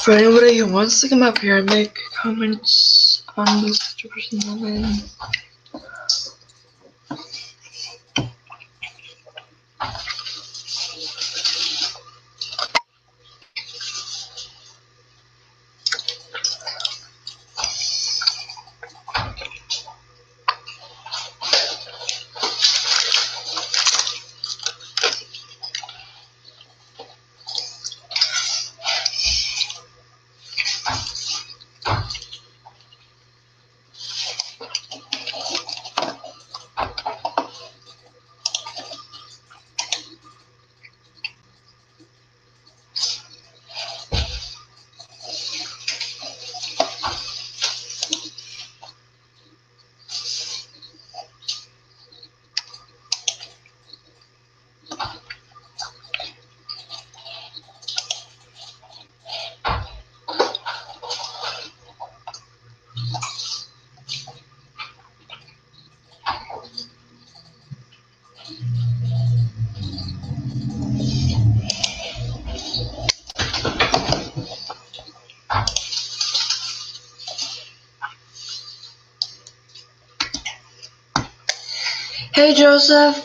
For anybody who wants to come up here and make comments on this person line. Hey Joseph.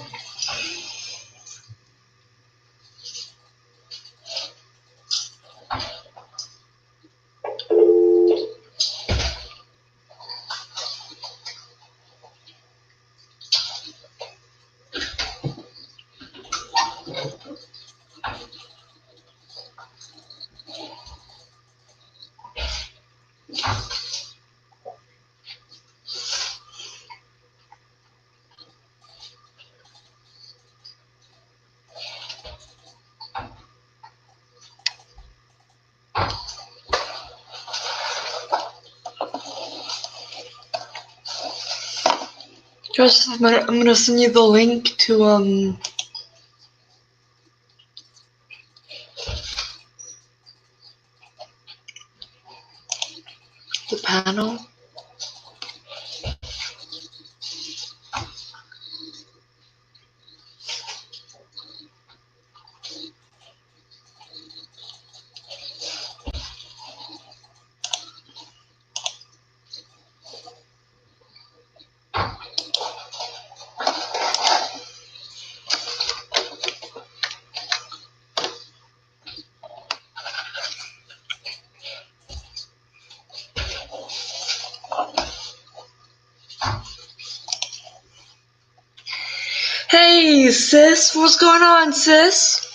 Joseph, I'm gonna send you the link to the panel. Hey sis, what's going on, sis?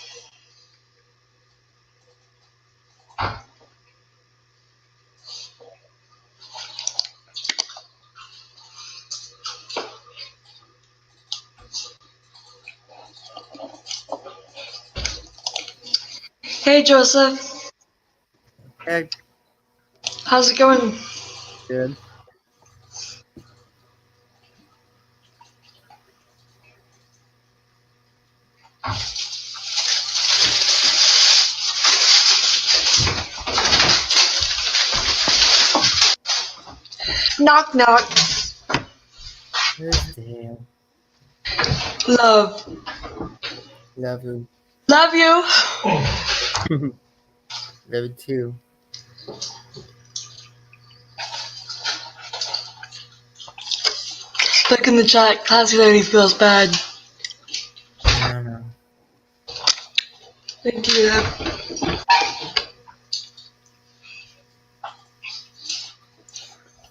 Hey Joseph. Hey. How's it going? Good. Knock knock. Where's Dale? Love. Love you. Love you. Love you too. Look in the chat, classy lady feels bad. I don't know. Thank you.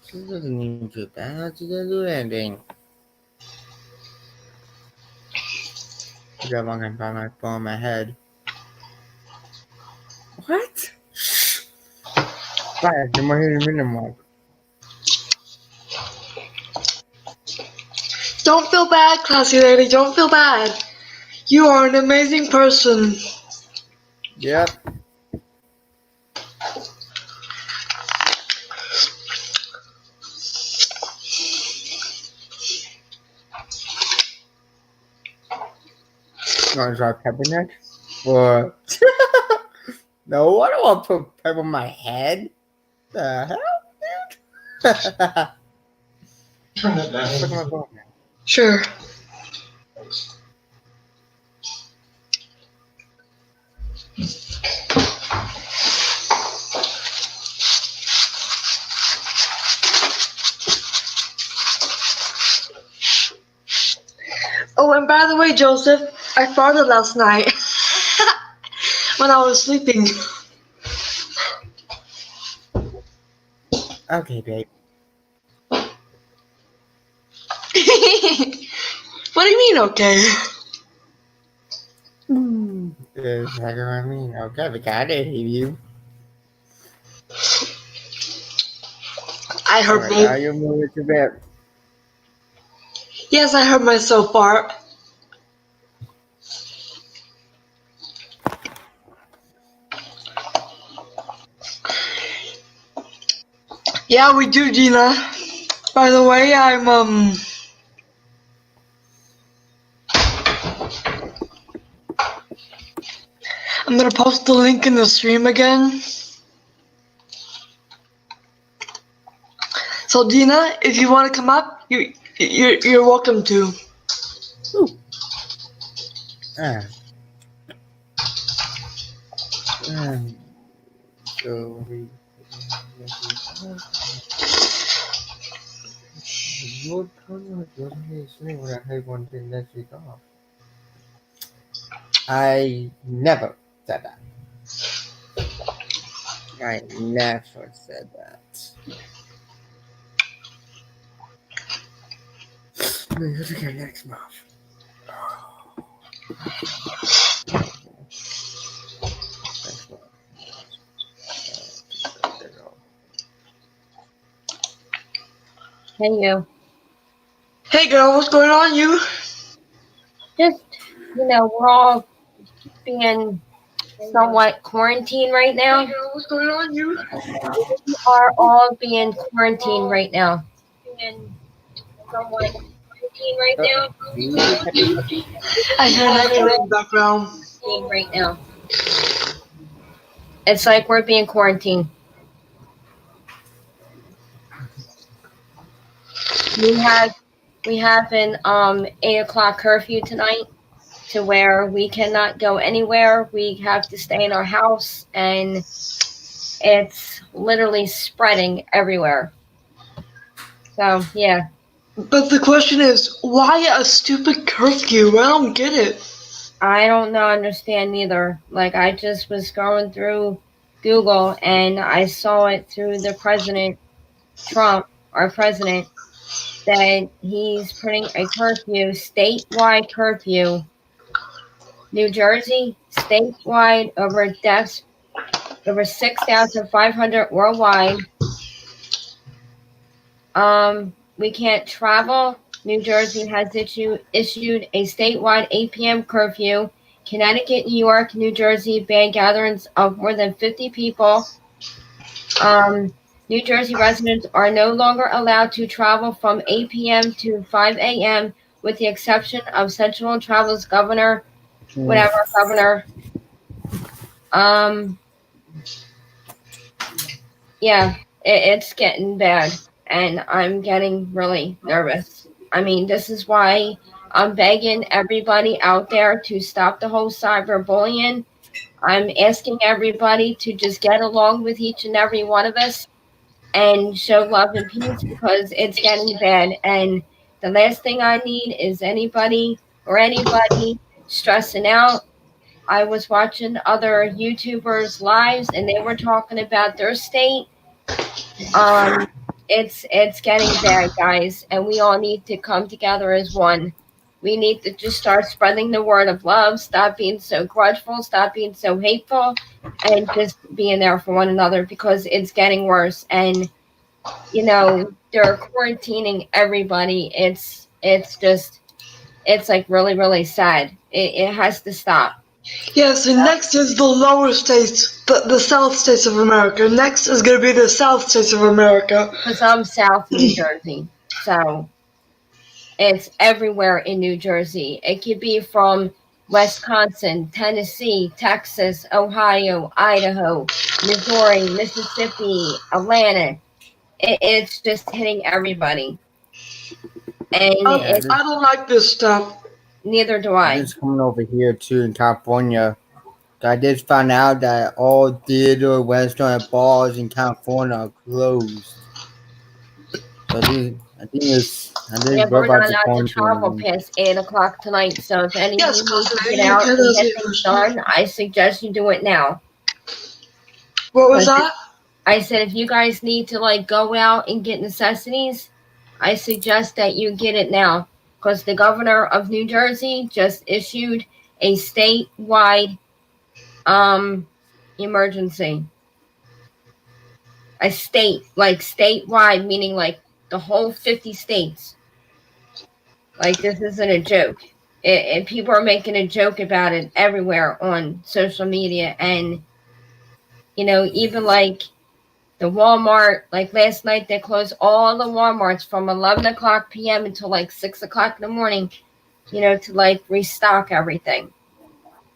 She doesn't need to. She doesn't do anything. I got one can find my phone in my head. What? Shh. Bye. You're my minute mark. Don't feel bad, classy lady. Don't feel bad. You are an amazing person. Yep. You want to try pepper next? Or no, I don't want to put pepper on my head. The hell, dude? Turn that down. Look at my phone now. Sure. Oh, and by the way, Joseph, I farted last night when I was sleeping. Okay, babe. What do you mean, okay? That's what I mean. Okay, we got it. You. I heard Alright, now both. you're moving to bed. Yes, I heard myself fart. Yeah, we do, Gina. By the way, I'm gonna post the link in the stream again. So, Dina, if you want to come up, you're welcome to. So I never said that. I never said that. Let's look at next month. Hey, you. Hey, girl, what's going on, you? Just, we're all being somewhat quarantined right now. Hey, girl, what's going on, you? We are all being quarantined right now. Being somewhat quarantined right now. I hear an echo in the background. Right now. It's like we're being quarantined. We have an 8:00 curfew tonight, to where we cannot go anywhere. We have to stay in our house, and it's literally spreading everywhere. So yeah. But the question is, why a stupid curfew? I don't get it. I don't understand either. Like, I just was going through Google and I saw it through the President Trump, our president, that he's putting a curfew, statewide curfew. New Jersey, statewide, over deaths, over 6,500 worldwide. We can't travel. New Jersey has issued a statewide 8 p.m. curfew. Connecticut, New York, New Jersey ban gatherings of more than 50 people. New Jersey residents are no longer allowed to travel from 8 p.m. to 5 a.m. with the exception of Central Travel's governor. Yeah, it's getting bad, and I'm getting really nervous. I mean, this is why I'm begging everybody out there to stop the whole cyberbullying. I'm asking everybody to just get along with each and every one of us and show love and peace, because it's getting bad. And the last thing I need is anybody stressing out. I was watching other YouTubers' lives, and they were talking about their state. It's getting bad, guys, and we all need to come together as one. We need to just start spreading the word of love, stop being so grudgeful, stop being so hateful, and just being there for one another, because it's getting worse. And they're quarantining everybody. It's It's like really, really sad. It has to stop. Yes, and next is the lower states, the South states of America. Next is going to be the South states of America. Because I'm South New Jersey, so it's everywhere in New Jersey. It could be from Wisconsin, Tennessee, Texas, Ohio, Idaho, Missouri, Mississippi, Atlanta. It's just hitting everybody. And I don't like this stuff. neither do I. It's coming over here too in California. I just found out that all theater, restaurant, and bars in California are closed. So I think Yeah, but we're we're not about to allowed to travel quarantine. past 8 o'clock tonight. So if any of Yes, you need to Constantine, get out you and can get ask things your done, I suggest you do it now. What was that? I said if you guys need to like go out and get necessities, I suggest that you get it now because the governor of New Jersey just issued a statewide emergency. A statewide, meaning like the whole 50 states. Like this isn't a joke. People are making a joke about it everywhere on social media, and even like the Walmart, like last night they closed all the Walmarts from 11 o'clock p.m. until like 6 o'clock in the morning, to like restock everything.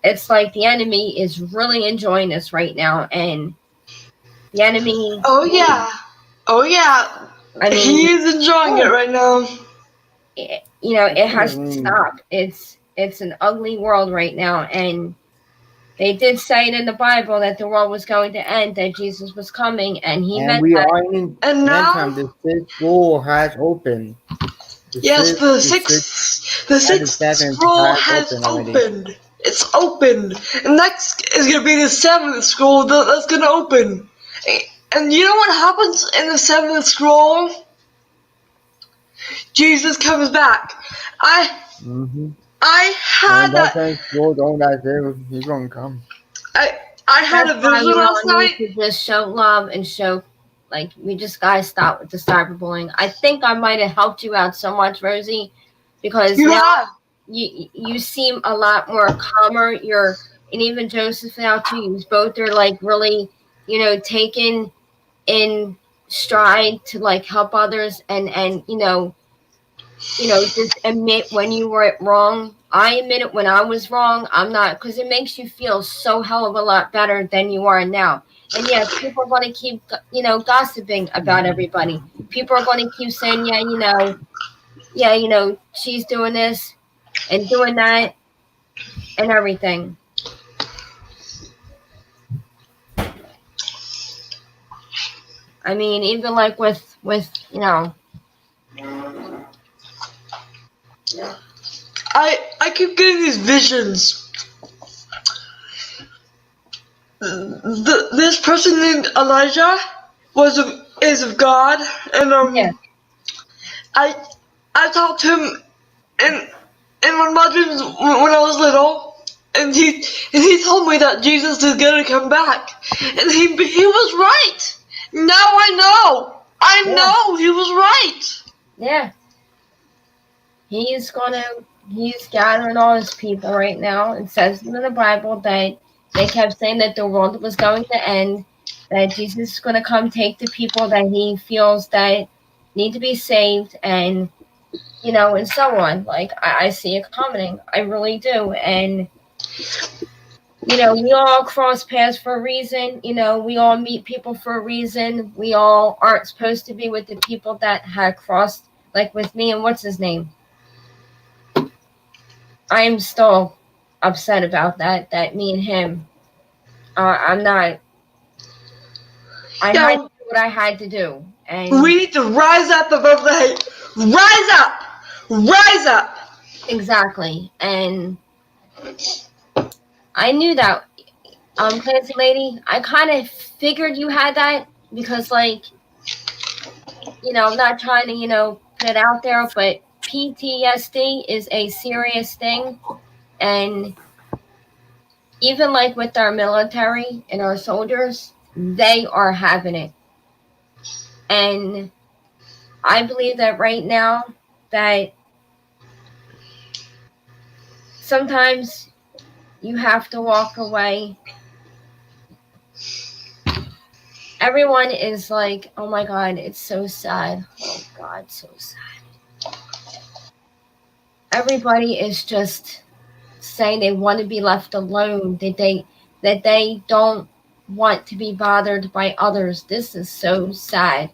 It's like the enemy is really enjoying this right now, and the enemy. Oh yeah. I mean, he is enjoying it right now. It has to stop. It's an ugly world right now, and they did say it in the Bible that the world was going to end, that Jesus was coming, and he meant we that. are in And now, meantime, the sixth scroll has opened. The sixth scroll has opened. It's opened. And next is going to be the seventh scroll that's going to open. And you know what happens in the seventh scroll? Jesus comes back. I had that. He's gonna come. I had a vision last night. To just show love and show, like, we just gotta stop with the cyberbullying. I think I might have helped you out so much, Rosie, because now you seem a lot more calmer. And even Joseph now too. You both are like really, taken in stride to like help others and just admit when you were wrong. I admit it when I was wrong. I'm not, because it makes you feel so hell of a lot better than you are now. And yes, people are going to keep, gossiping about everybody. People are going to keep saying, she's doing this and doing that and everything. I mean, even like with I keep getting these visions. This person named Elijah is of God, and I talked to him in one of my dreams when I was little, and he told me that Jesus is gonna come back, and he was right. Now I know. I know he was right. Yeah. He's gathering all his people right now. It says in the Bible that they kept saying that the world was going to end, that Jesus is going to come take the people that he feels that need to be saved, and, and so on. Like, I see it coming. I really do. And, we all cross paths for a reason. We all meet people for a reason. We all aren't supposed to be with the people that had crossed, like with me and what's his name? I am still upset about that me and him. I'm not. I had to do what I had to do. And we need to rise up above the hate. Rise up! Rise up! Exactly. And I knew that, Clancy Lady, I kind of figured you had that because, like, I'm not trying to, put it out there, but PTSD is a serious thing, and even like with our military and our soldiers, they are having it. And I believe that right now that sometimes you have to walk away. Everyone is like, oh my God, it's so sad. Oh God, so sad. Everybody is just saying they want to be left alone, that they don't want to be bothered by others. This is so sad.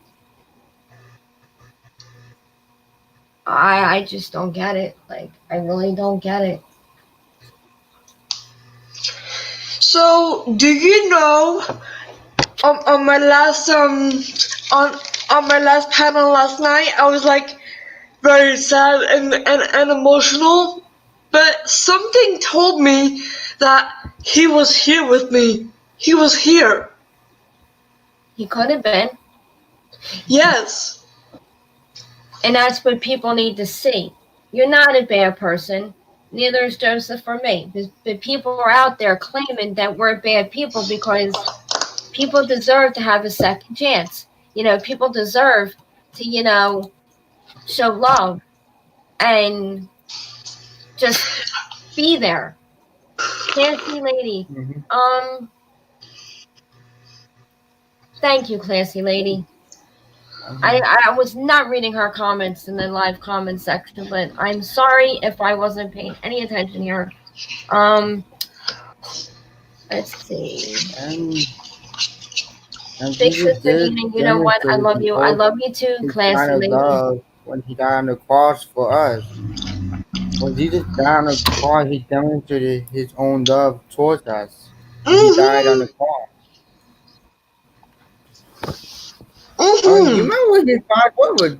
I just don't get it. Like, I really don't get it. So, do you know, on my last on my last panel last night, I was like very sad and emotional, but something told me that he was here with me. He was here. He could have been. Yes. And that's what people need to see. You're not a bad person. Neither is Joseph or me. But people are out there claiming that we're bad people because people deserve to have a second chance. People deserve to, show love and just be there. Classy lady. Thank you, classy lady. I was not reading her comments in the live comment section, but I'm sorry if I wasn't paying any attention here. Let's see. Big sister Eden, you know what? I love you. I love you too, classy lady. Love when he died on the cross for us. When Jesus died on the cross, he demonstrated his own love towards us. He died on the cross. You remember what his God was?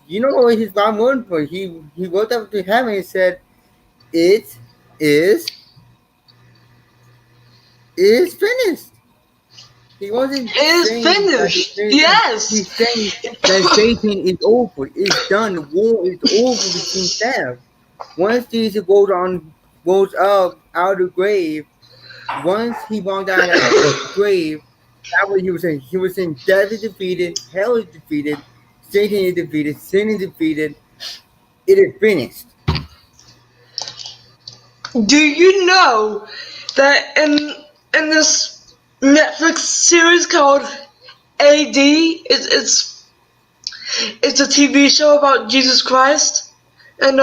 You know what his God word was? He looked up to heaven and said, "It is finished." He wasn't saying finished. Yes. He's saying that Satan is over. It's done. The war is over between them. Once Jesus goes up out of the grave, once he walked out of the grave, that's what he was saying. He was saying death is defeated, hell is defeated, Satan is defeated, sin is defeated. It is finished. Do you know that in this Netflix series called AD, it's a TV show about Jesus Christ, and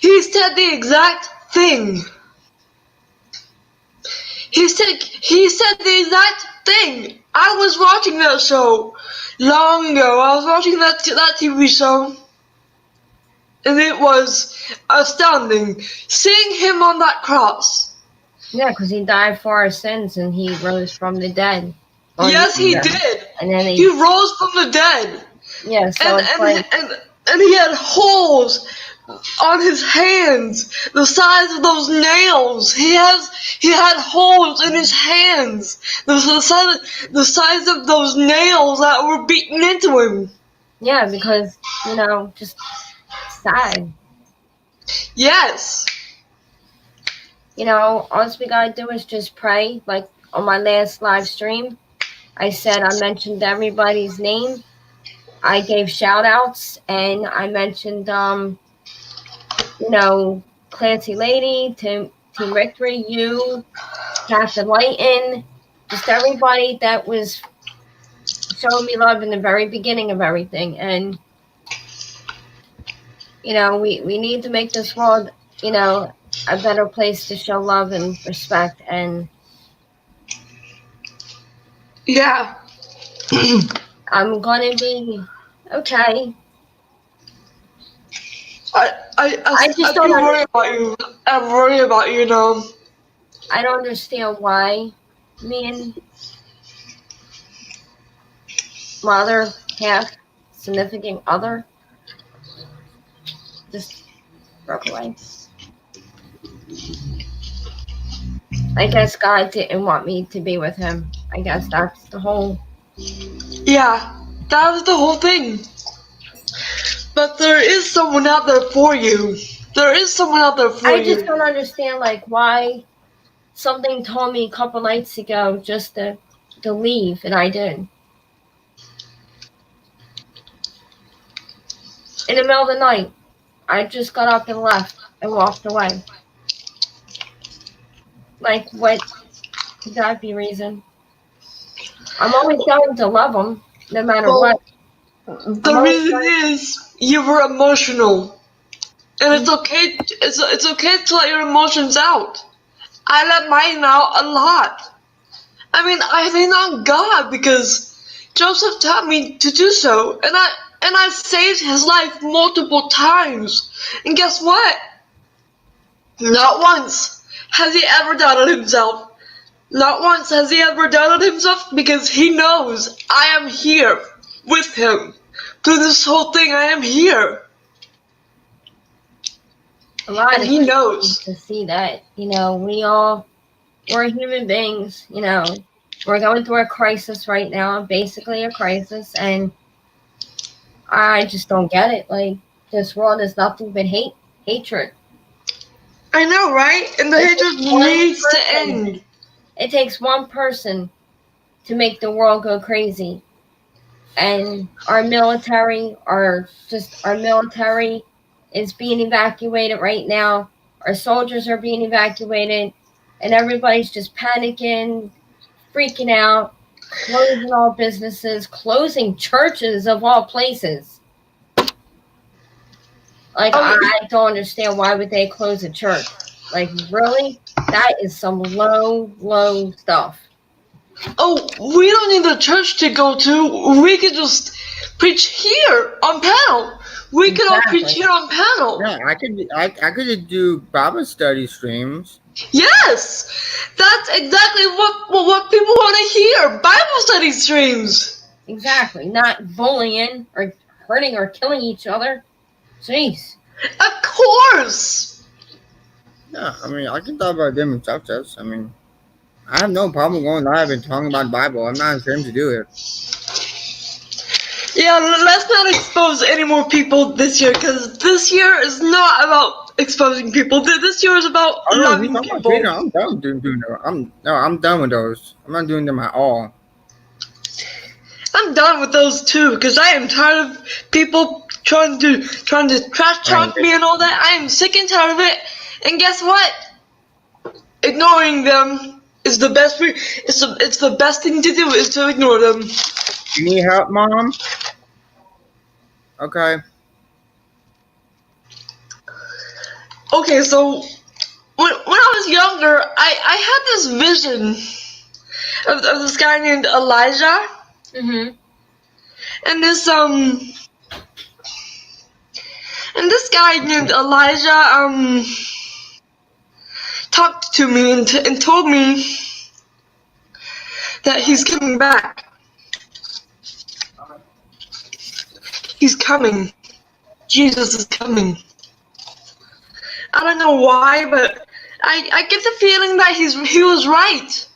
he said the exact thing. He said the exact thing. I was watching that show long ago. I was watching that TV show, and it was astounding seeing him on that cross. Yeah, because he died for our sins and he rose from the dead. Yes, he did. And then he rose from the dead. Yeah, so and he had holes on his hands, the size of those nails. He had holes in his hands, the size of those nails that were beaten into him. Yeah, because just sad. Yes. All we gotta do is just pray. Like on my last live stream, I said I mentioned everybody's name. I gave shout outs and I mentioned Clancy Lady, Team Victory, you, Captain Lighton, just everybody that was showing me love in the very beginning of everything. And we need to make this world, a better place to show love and respect. And yeah. I'm gonna be okay. I just don't worry about you. I worry about you now. I don't understand why me and my other half significant other just broke away. I guess God didn't want me to be with him. I guess that's the whole... Yeah, that was the whole thing. But there is someone out there for you. There is someone out there for you. I just don't understand, why something told me a couple nights ago just to leave, and I did. In the middle of the night, I just got up and left and walked away. Like, what could that be reason? I'm always going to love them, no matter Well, what. the reason is you were emotional. And it's okay. It's okay to let your emotions out. I let mine out a lot. I mean, I lean on God because Joseph taught me to do so, and I saved his life multiple times. And guess what? Not once has he ever doubted himself. Not once has he ever doubted himself because he knows I am here with him. Through this whole thing, I am here. A lot And of he people knows. need to see that, we're human beings, we're going through a crisis right now, basically a crisis, and I just don't get it. Like, this world is nothing but hatred. I know, right? And the It hatred takes one needs to person. end. It takes one person to make the world go crazy. And our military is being evacuated right now. Our soldiers are being evacuated, and everybody's just panicking, freaking out, closing all businesses, closing churches of all places. Like, I don't understand, why would they close a church? Like, really? That is some low stuff. Oh, we don't need the church to go to. We could just preach here on panel. We could all preach Exactly. here on panel. Yeah, I could just do Bible study streams. Yes, that's exactly what people want to hear. Bible study streams. Exactly. Not bullying or hurting or killing each other. Jeez. Of course. Yeah, I mean, I can talk about different subjects. I mean, I have no problem going live and talking about the Bible. I'm not ashamed to do it. Yeah, let's not expose any more people this year, because this year is not about exposing people. This year is about loving people. I'm done doing them. I'm done with those. I'm not doing them at all. I'm done with those too, because I am tired of people trying to trash talk me and all that. I am sick and tired of it. And guess what? Ignoring them is the best. It's the best thing to do is to ignore them. You need help, Mom? Okay. Okay, so when I was younger, I had this vision of this guy named Elijah. Mm-hmm. And this guy named Elijah talked to me and told me that he's coming back. He's coming. Jesus is coming. I don't know why, but I get the feeling that he was right.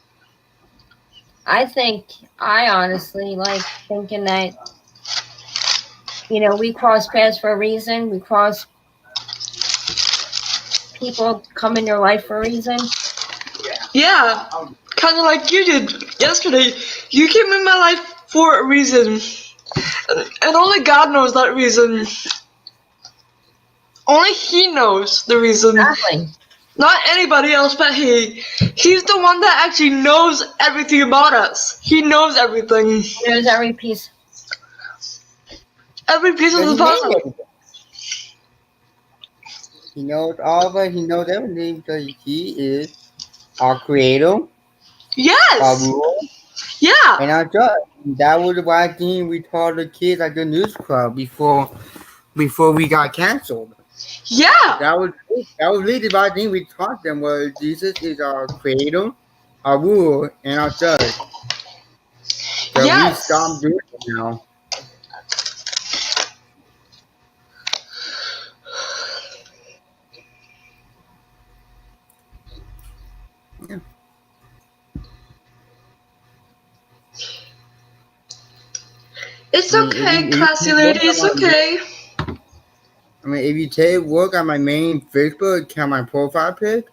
I honestly like thinking that, we cross paths for a reason. People come in your life for a reason. Yeah, kind of like you did yesterday. You came in my life for a reason. And only God knows that reason. Only He knows the reason. Exactly. Not anybody else but He. He's the one that actually knows everything about us. He knows everything. He knows every piece. Every piece of the puzzle. He knows all of it. He knows everything because He is our Creator, our Yes! ruler, Yeah! and our judge. That was why we taught the kids at the news club before we got canceled. Yeah! That was really the right thing we taught them, was Jesus is our Creator, our ruler, and our judge. So we Yes! stopped doing it now. Yeah. It's okay, classy lady, it's okay. I mean, if you take a look at my main Facebook account, my profile pic,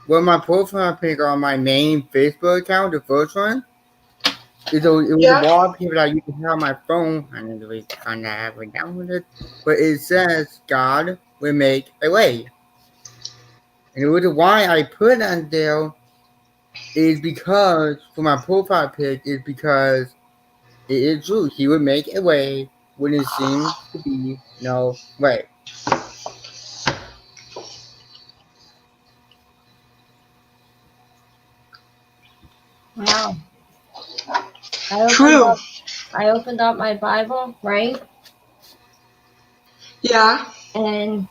my profile pic on my main Facebook account, the first one, it was a wallpaper that you can have on my phone. I need to kind of have it down with it, but it says God will make a way. And it was why I put on there is because for my profile pic is because it is true. He would make a way when it seems to be no way. Wow. True. I opened up my Bible, right? Yeah. And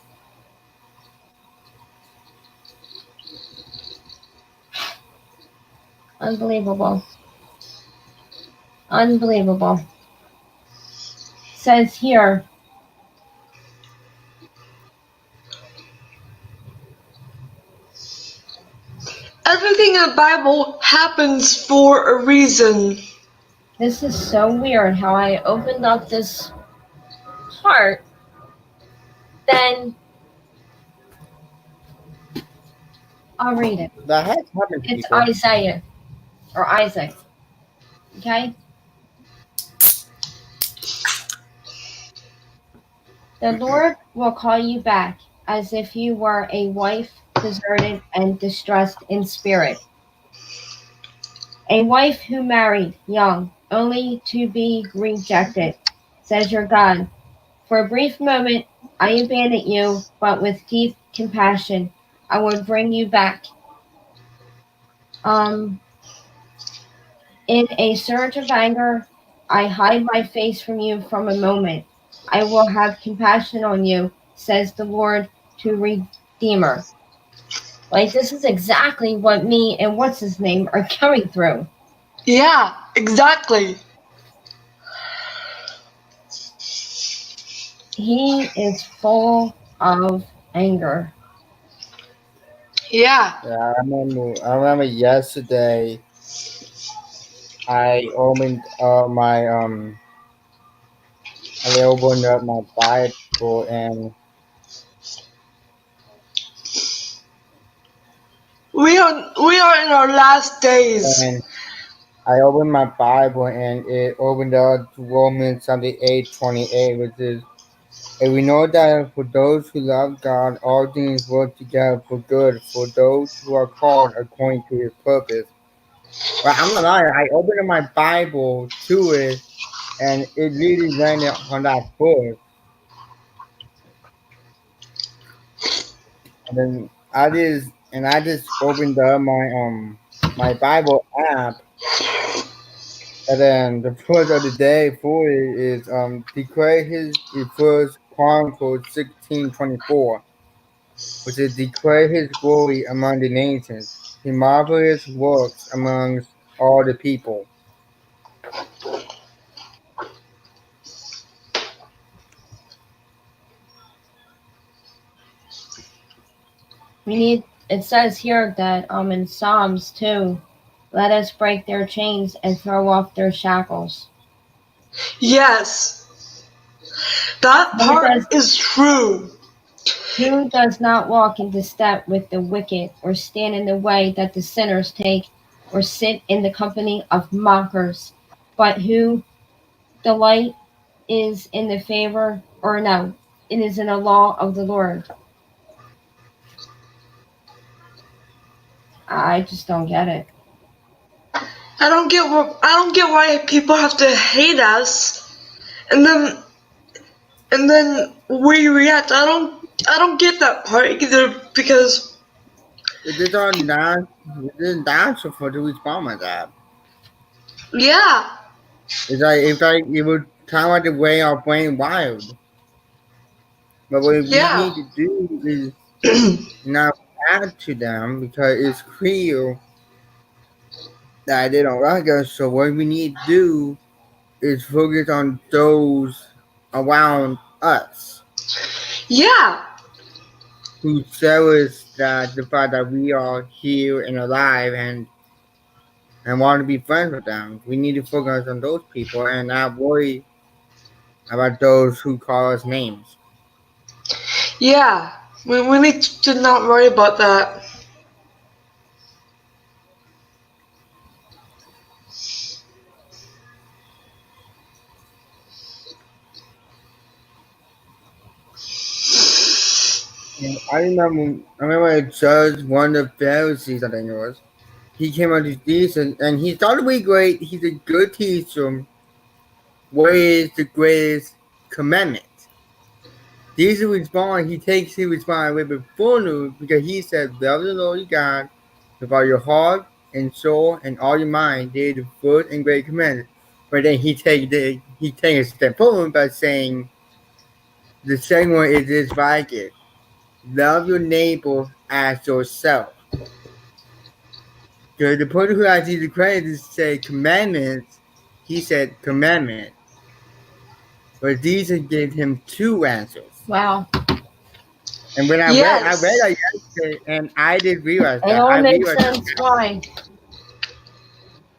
unbelievable. Unbelievable. Says here, Everything in the Bible happens for a reason. this is so weird how I opened up this part, then I'll read it. That has happened to It's people. Isaiah or Isaac. Okay? The Lord will call you back as if you were a wife deserted and distressed in spirit. A wife who married young, only to be rejected, says your God. For a brief moment I abandoned you, but with deep compassion I would bring you back. Um, in a surge of anger, I hide my face from you from a moment. I will have compassion on you, says the Lord to Redeemer. Like, this is exactly what me and what's his name are going through. Yeah, exactly. He is full of anger. Yeah. Yeah, I remember yesterday I opened I opened up my Bible We are in our last days. and I opened my Bible and it opened up to Romans something 8:28, which is, and we know that for those who love God, all things work together for good for those who are called according to His purpose. But I'm not lying. I opened up my Bible to it, and it really landed on that verse. And then I just opened up my Bible app, and then the verse of the day for it is declare his first Chronicles 16:24, which is declare his glory among the nations, his marvelous works amongst all the people. It says here that in Psalms too, let us break their chains and throw off their shackles. Yes. That part is true. Who does not walk into step with the wicked, or stand in the way that the sinners take, or sit in the company of mockers, but who delight is in the favor, or no, it is in the law of the Lord. I just don't get it. I don't get why people have to hate us and then we react. I don't get that part either because It is answer for the respond with that. yeah. It's like it would kind of like the way our brain wired. But what we Yeah. need to do is not add to them because it's clear that they don't like us. So what we need to do is focus on those around us Yeah. who cherish that the fact that we are here and alive and want to be friends with them. We need to focus on those people and not worry about those who call us names. Yeah. We need to not worry about that. And I remember a judge, one of the Pharisees, I think it was. he came out to Jesus and he thought to be great. He's a good teacher. What is the greatest commandment? Jesus responds, he responds with a full news because he said, love the Lord your God with all your heart and soul and all your mind. They are the first and great commandment. But then he takes a step forward by saying the second one is this like it. Love your neighbor as yourself. Because the person who asked Jesus Christ to say commandments, he said commandment. But Jesus gave him two answers. Wow. And when I read Yes. that yesterday, and I did realize It that. all I makes realized sense why.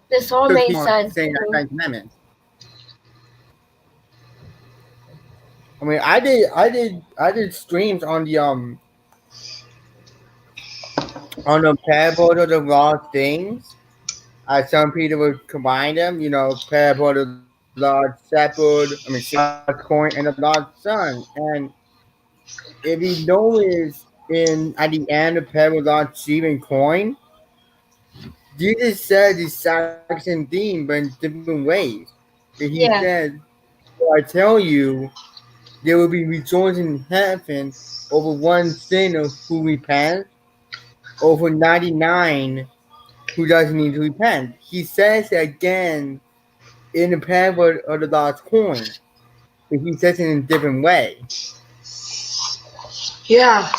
This all took made him on sense. saying that Ten Commandments. I mean, I did streams on the parable of the lost things. Some people would combine them, parable of the lost shepherd, lost coin, and the lost son. And if you notice in at the end of parable of the lost sheep and coin, Jesus said the exact same thing, but in different ways. He Yeah. said, "I tell you, there will be rejoicing in heaven over one sinner who repents, over 99 who doesn't need to repent." He says it again in the parable of the lost coin, but he says it in a different way. Yeah.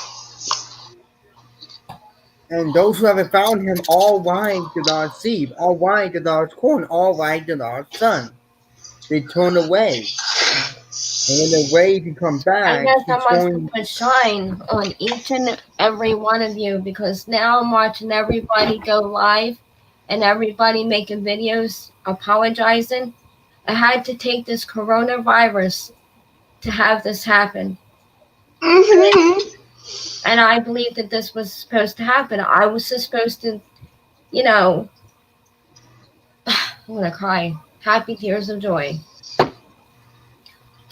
And those who haven't found him all ride the lost sheep, all ride the lost coin, all ride the lost son. They turn away. And when they're ready to come I back, guess I he's must going. have put shine on each and every one of you because now I'm watching everybody go live and everybody making videos apologizing. I had to take this coronavirus to have this happen. Mm-hmm. And I believe that this was supposed to happen. I was supposed to, you know, I'm going to cry. Happy tears of joy.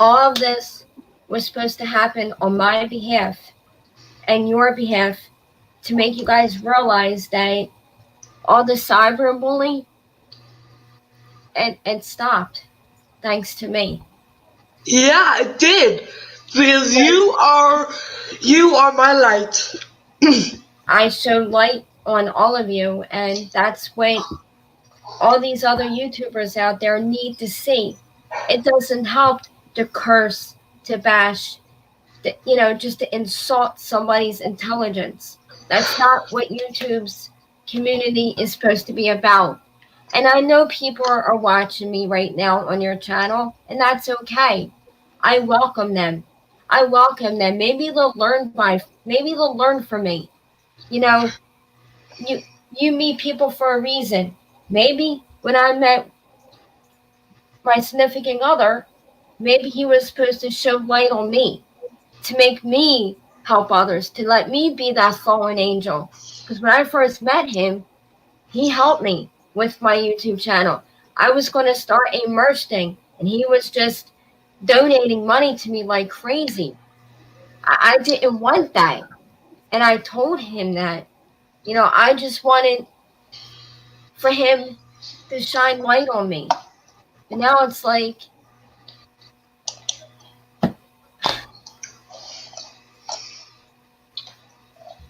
All of this was supposed to happen on my behalf and your behalf to make you guys realize that all the cyberbullying it stopped thanks to me. Yeah, it did. Because you are my light. I showed light on all of you, and that's what all these other YouTubers out there need to see. It doesn't help to curse, to bash, just to insult somebody's intelligence. That's not what YouTube's community is supposed to be about. And I know people are watching me right now on your channel, and that's okay. I welcome them. I welcome them. Maybe they'll learn from me. You know, you you meet people for a reason. Maybe when I met my significant other, maybe he was supposed to show light on me, to make me help others, to let me be that fallen angel. Because when I first met him, he helped me with my YouTube channel. I was going to start a merch thing, and he was just donating money to me like crazy. I didn't want that. And I told him that. I just wanted for him to shine light on me. And now it's like,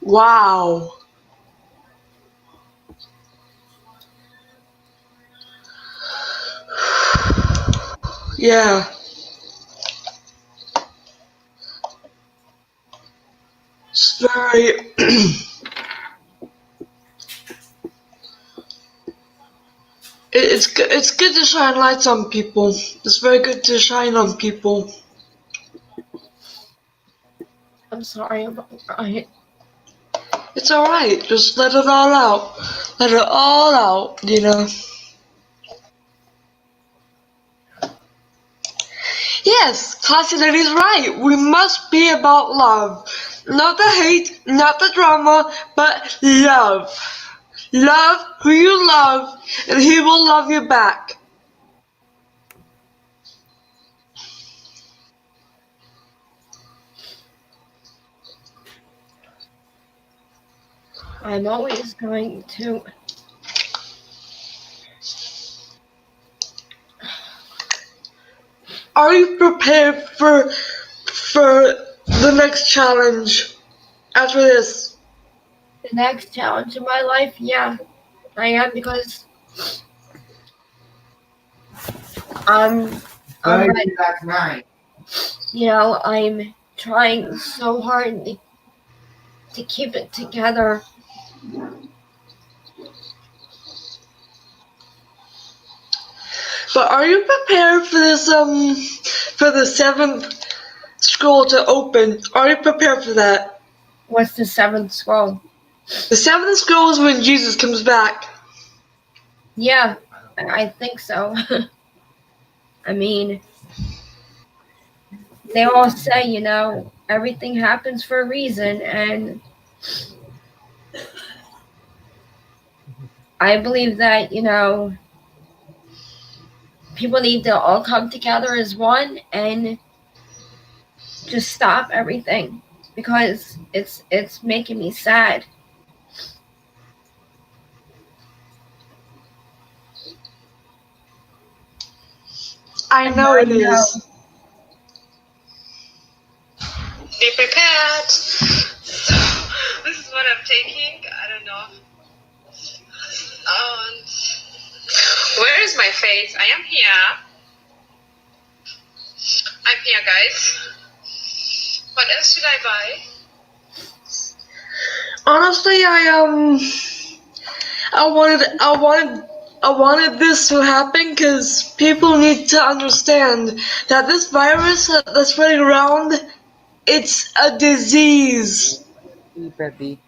Wow. Yeah. It's very it's good to shine lights on people. It's very good to shine on people. I'm sorry about it. It's alright. Just let it all out. Let it all out. Yes, Classy Lady's right. We must be about love. Not the hate, not the drama, but love. Love who you love, and he will love you back. I'm always going to are you prepared for the next challenge after this? The next challenge in my life, yeah, I am, because I'm ready. last night. I'm trying so hard to keep it together. But are you prepared for this for the seventh scroll to open? Are you prepared for that? What's the seventh scroll? The seventh scroll is when Jesus comes back. Yeah, I think so. I mean, they all say, everything happens for a reason, and I believe that, people need to all come together as one and just stop everything, because it's making me sad. I know it know. is. Be prepared. So, this is what I'm taking. I don't know. And where is my face? I am here. I'm here, guys. What else should I buy? Honestly, I wanted this to happen because people need to understand that this virus that's spreading around, it's a disease. Peppy.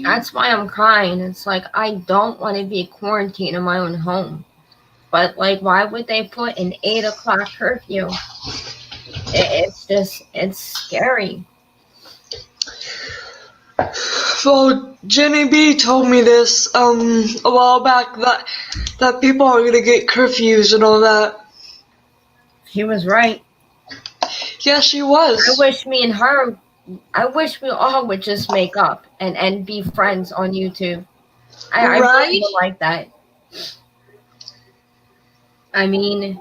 That's why I'm crying. It's like, I don't want to be quarantined in my own home. But, why would they put an 8 o'clock curfew? It's scary. Well, Jenny B told me this a while back that people are gonna get curfews and all that. She was right. Yeah, she was. I wish we all would just make up and be friends on YouTube. I really Right? would like that. I mean,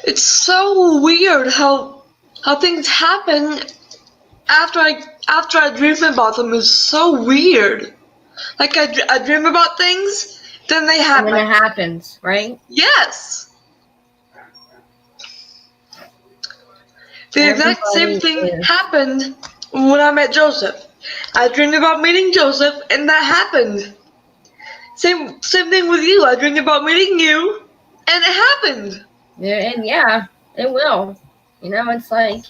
It's so weird how things happen after I dream about them. Is so weird. Like I dream about things, then they and happen. then it happens, right? Yes. The exact same Everybody thing is. happened when I met Joseph. I dreamed about meeting Joseph, and that happened. Same thing with you. I dreamed about meeting you, and it happened. And yeah, it will. It's like,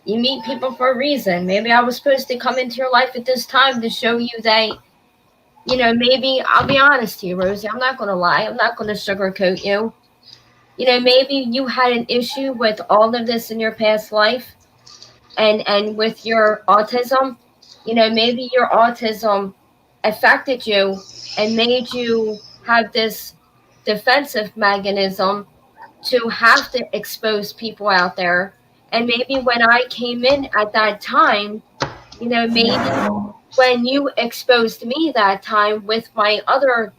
you meet people for a reason. Maybe I was supposed to come into your life at this time to show you that, maybe, I'll be honest to you, Rosie, I'm not going to lie. I'm not going to sugarcoat you. Maybe you had an issue with all of this in your past life, and with your autism. Maybe your autism affected you and made you have this defensive mechanism to have to expose people out there. And maybe when I came in at that time, maybe when you exposed me that time with my other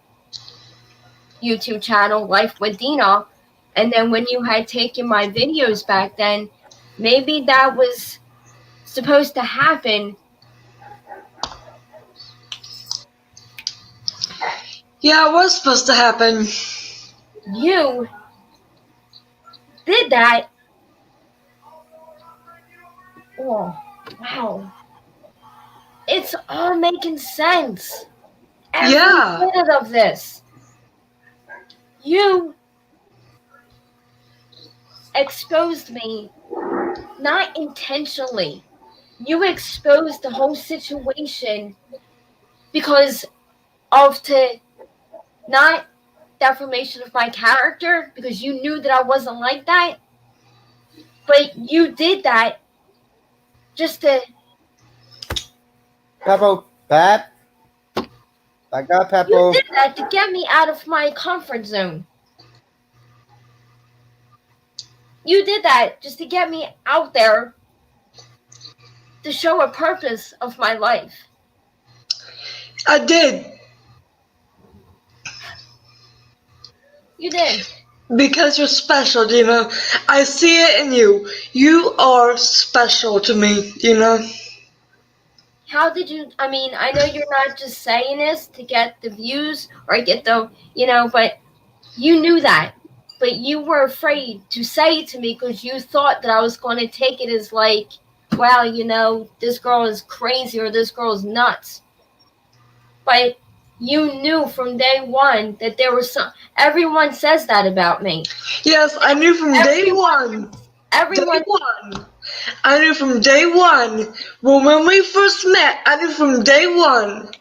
YouTube channel, Life with Dina, and then when you had taken my videos back then, maybe that was supposed to happen. Yeah, it was supposed to happen. You did that. Oh, wow. It's all making sense. Every Yeah. minute of this. You exposed me, not intentionally. You exposed the whole situation because of not defamation of my character, because you knew that I wasn't like that. But you did that just to... Peppo, Pep. I got You Peppo. did that to get me out of my comfort zone. You did that just to get me out there to show a purpose of my life. I did. You did. Because you're special, Dina. I see it in you. You are special to me, Dina. How did you? I mean, I know you're not just saying this to get the views or get the, but you knew that. But you were afraid to say it to me because you thought that I was going to take it as like, well, this girl is crazy or this girl is nuts. But you knew from day one that there was some. Everyone says that about me. Yes, I knew from day one. Everyone. Day one. I knew from day one. Well, when we first met, I knew from day one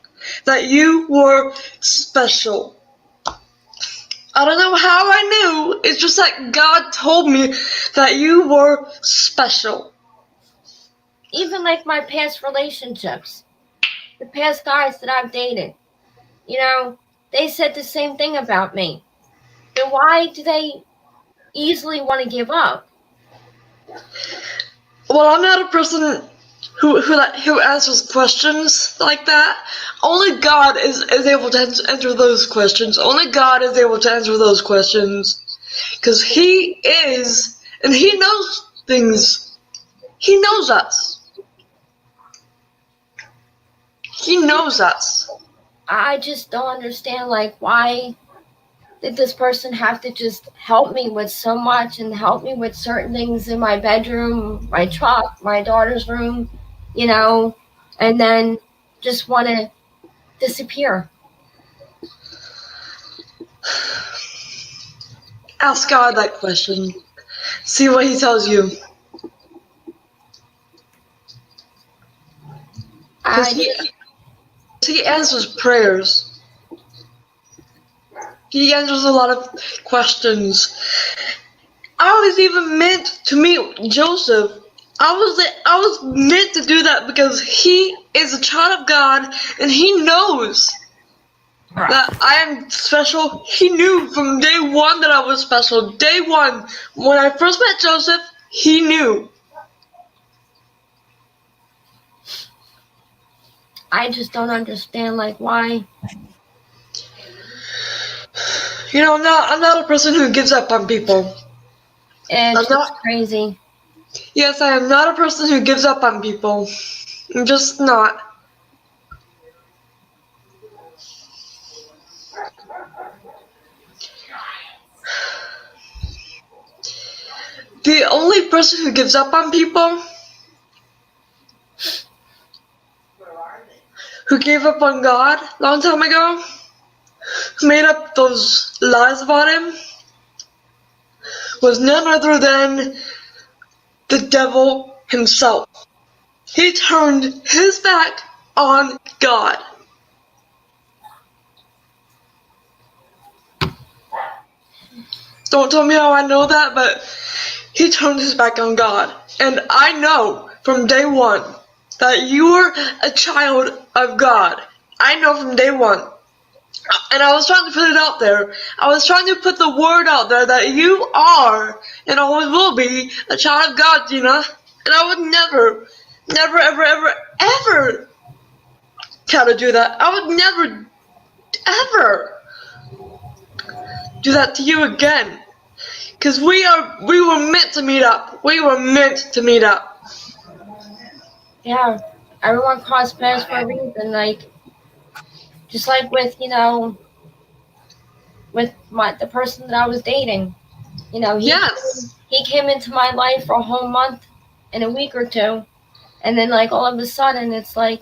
that you were special. I don't know how I knew. It's just that God told me that you were special. Even like my past relationships, the past guys that I've dated, they said the same thing about me. Then why do they easily want to give up? Well, I'm not a person who answers questions like that. Only God is able to answer those questions. Only God is able to answer those questions. Because He is, and He knows things. He knows us. He knows us. I just don't understand, like, why did this person have to just help me with so much and help me with certain things in my bedroom, my truck, my daughter's room, and then just want to disappear. Ask God that question. See what He tells you. Because He answers prayers. He answers a lot of questions. I was even meant to meet Joseph. I was meant to do that because he is a child of God and he knows that I am special. He knew from day one that I was special. Day one, when I first met Joseph, he knew. I just don't understand, like, why. I'm not a person who gives up on people. It's just crazy. Yes, I am not a person who gives up on people. I'm just not. The only person who gives up on people, who gave up on God a long time ago, who made up those lies about Him, was none other than the devil himself. He turned his back on God. Don't tell me how I know that, but he turned his back on God. And I know from day one that you are a child of God. I know from day one. And I was trying to put it out there. I was trying to put the word out there that you are and always will be a child of God, Gina. And I would never, ever, ever, ever try to do that. I would never, ever do that to you again. Because we were meant to meet up. We were meant to meet up. Yeah, everyone crossed paths for a reason. Like, just like with, with the person that I was dating. He came into my life for a whole month and a week or two. And then, like, all of a sudden, it's like,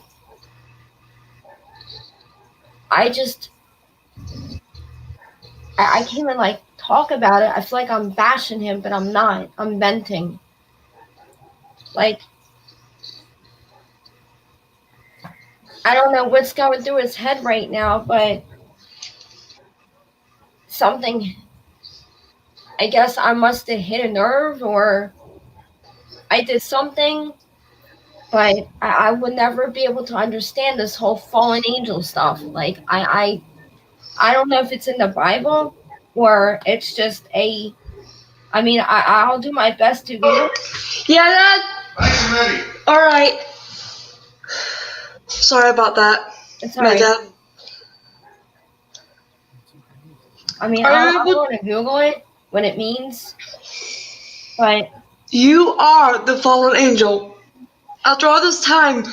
I can't even, like, talk about it. I feel like I'm bashing him, but I'm not. I'm venting. Like, I don't know what's going through his head right now, but something, I guess I must have hit a nerve or I did something, but I would never be able to understand this whole fallen angel stuff. Like, I don't know if it's in the Bible or it's just I'll do my best to Google. Yeah, Dad? Alright. Sorry about that. It's alright. Dad. I want to Google it, what it means. But You are the fallen angel. After all this time,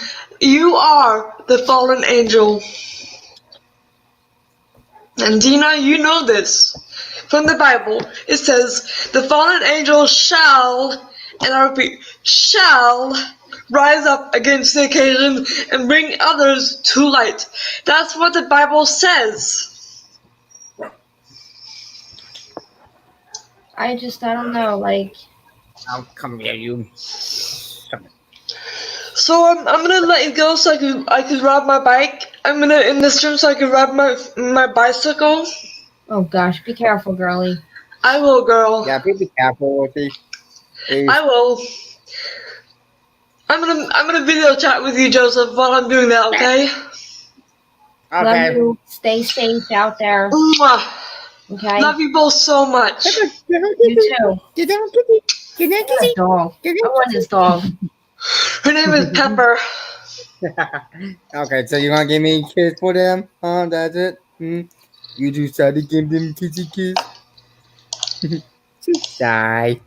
you are the fallen angel. And Dina, you know this. From the Bible, it says, the fallen angel shall, and I repeat, shall rise up against the occasion and bring others to light. That's what the Bible says. I don't know, like, I'll come here, you. So I'm gonna let you go so I could ride my bike. I'm gonna end this stream so I can ride my bicycle. oh gosh, be careful, girly. I will, girl. Yeah, be careful, okay? Please. I will. I'm gonna video chat with you, Joseph, while I'm doing that. Okay. Love Okay. you. Stay safe out there. Mwah. Okay. Love you both so much. You too. What a dog. I want his dog. Her name is Pepper. Okay, so you gonna give me a kiss for them? That's it? You just try to give them kissy kiss? She shy.